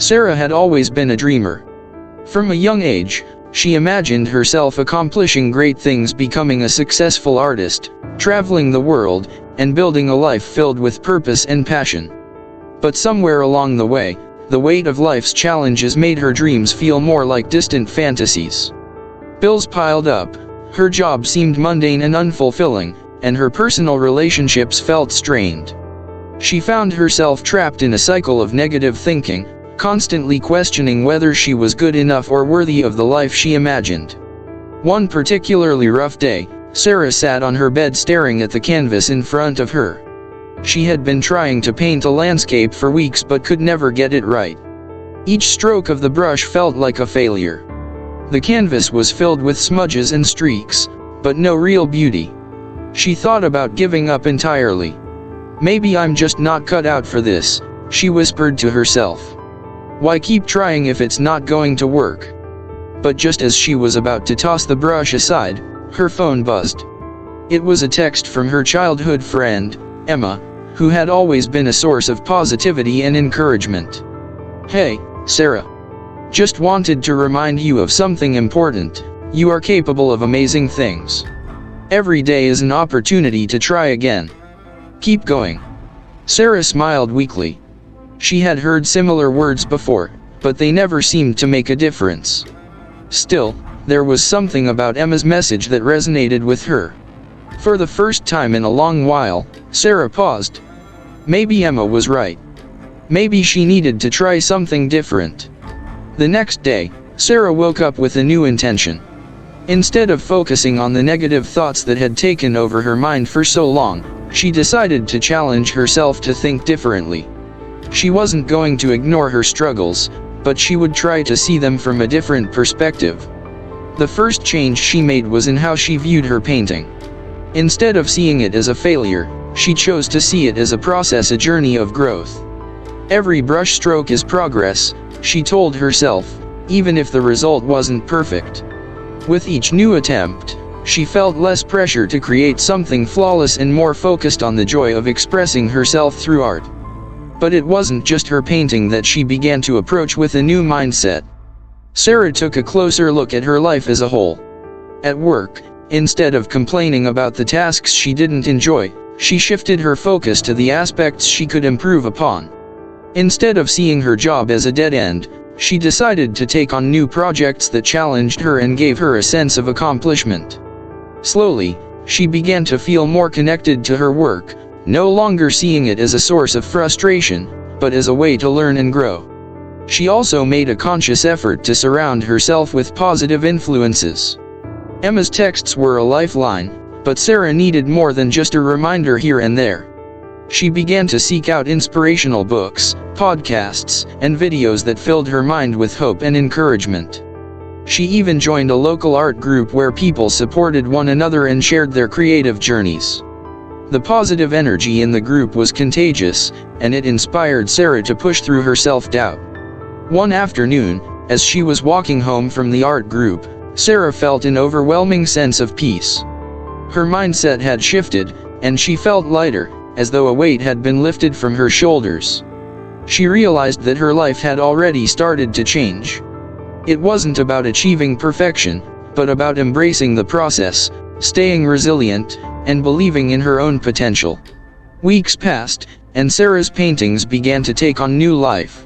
Sarah had always been a dreamer. From a young age, she imagined herself accomplishing great things, becoming a successful artist, traveling the world, and building a life filled with purpose and passion. But somewhere along the way, the weight of life's challenges made her dreams feel more like distant fantasies. Bills piled up, her job seemed mundane and unfulfilling, and her personal relationships felt strained. She found herself trapped in a cycle of negative thinking, constantly questioning whether she was good enough or worthy of the life she imagined. One particularly rough day, Sarah sat on her bed staring at the canvas in front of her. She had been trying to paint a landscape for weeks but could never get it right. Each stroke of the brush felt like a failure. The canvas was filled with smudges and streaks, but no real beauty. She thought about giving up entirely. "Maybe I'm just not cut out for this," she whispered to herself. "Why keep trying if it's not going to work?" But just as she was about to toss the brush aside, her phone buzzed. It was a text from her childhood friend, Emma, who had always been a source of positivity and encouragement. "Hey, Sarah. Just wanted to remind you of something important. You are capable of amazing things. Every day is an opportunity to try again. Keep going." Sarah smiled weakly. She had heard similar words before, but they never seemed to make a difference. Still, there was something about Emma's message that resonated with her. For the first time in a long while, Sarah paused. Maybe Emma was right. Maybe she needed to try something different. The next day, Sarah woke up with a new intention. Instead of focusing on the negative thoughts that had taken over her mind for so long, she decided to challenge herself to think differently. She wasn't going to ignore her struggles, but she would try to see them from a different perspective. The first change she made was in how she viewed her painting. Instead of seeing it as a failure, she chose to see it as a process, a journey of growth. Every brush stroke is progress, she told herself, even if the result wasn't perfect. With each new attempt, she felt less pressure to create something flawless and more focused on the joy of expressing herself through art. But it wasn't just her painting that she began to approach with a new mindset. Sarah took a closer look at her life as a whole. At work, instead of complaining about the tasks she didn't enjoy, she shifted her focus to the aspects she could improve upon. Instead of seeing her job as a dead end, she decided to take on new projects that challenged her and gave her a sense of accomplishment. Slowly, she began to feel more connected to her work, no longer seeing it as a source of frustration, but as a way to learn and grow. She also made a conscious effort to surround herself with positive influences. Emma's texts were a lifeline, but Sarah needed more than just a reminder here and there. She began to seek out inspirational books, podcasts, and videos that filled her mind with hope and encouragement. She even joined a local art group where people supported one another and shared their creative journeys. The positive energy in the group was contagious, and it inspired Sarah to push through her self-doubt. One afternoon, as she was walking home from the art group, Sarah felt an overwhelming sense of peace. Her mindset had shifted, and she felt lighter, as though a weight had been lifted from her shoulders. She realized that her life had already started to change. It wasn't about achieving perfection, but about embracing the process, staying resilient, and believing in her own potential. Weeks passed, and Sarah's paintings began to take on new life.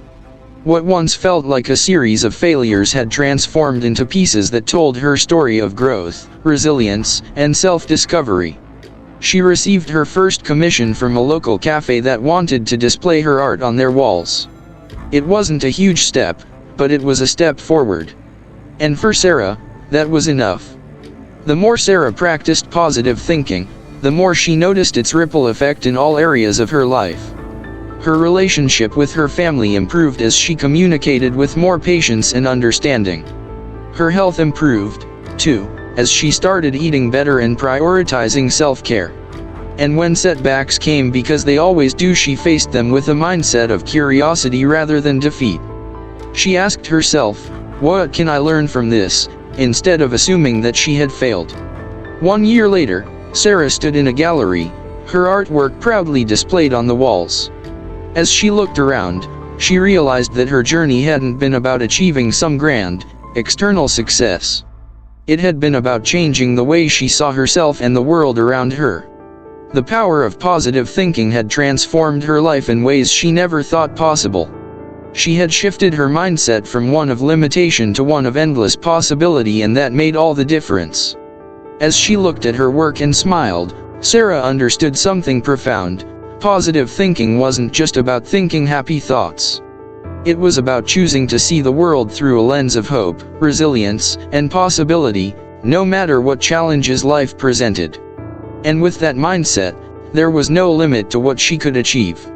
What once felt like a series of failures had transformed into pieces that told her story of growth, resilience, and self-discovery. She received her first commission from a local cafe that wanted to display her art on their walls. It wasn't a huge step, but it was a step forward. And for Sarah, that was enough. The more Sarah practiced positive thinking, the more she noticed its ripple effect in all areas of her life. Her relationship with her family improved as she communicated with more patience and understanding. Her health improved, too, as she started eating better and prioritizing self-care. And when setbacks came, because they always do, she faced them with a mindset of curiosity rather than defeat. She asked herself, "What can I learn from this?" instead of assuming that she had failed. 1 year later, Sarah stood in a gallery, her artwork proudly displayed on the walls. As she looked around, she realized that her journey hadn't been about achieving some grand, external success. It had been about changing the way she saw herself and the world around her. The power of positive thinking had transformed her life in ways she never thought possible. She had shifted her mindset from one of limitation to one of endless possibility, and that made all the difference. As she looked at her work and smiled, Sarah understood something profound. Positive thinking wasn't just about thinking happy thoughts. It was about choosing to see the world through a lens of hope, resilience, and possibility, no matter what challenges life presented. And with that mindset, there was no limit to what she could achieve.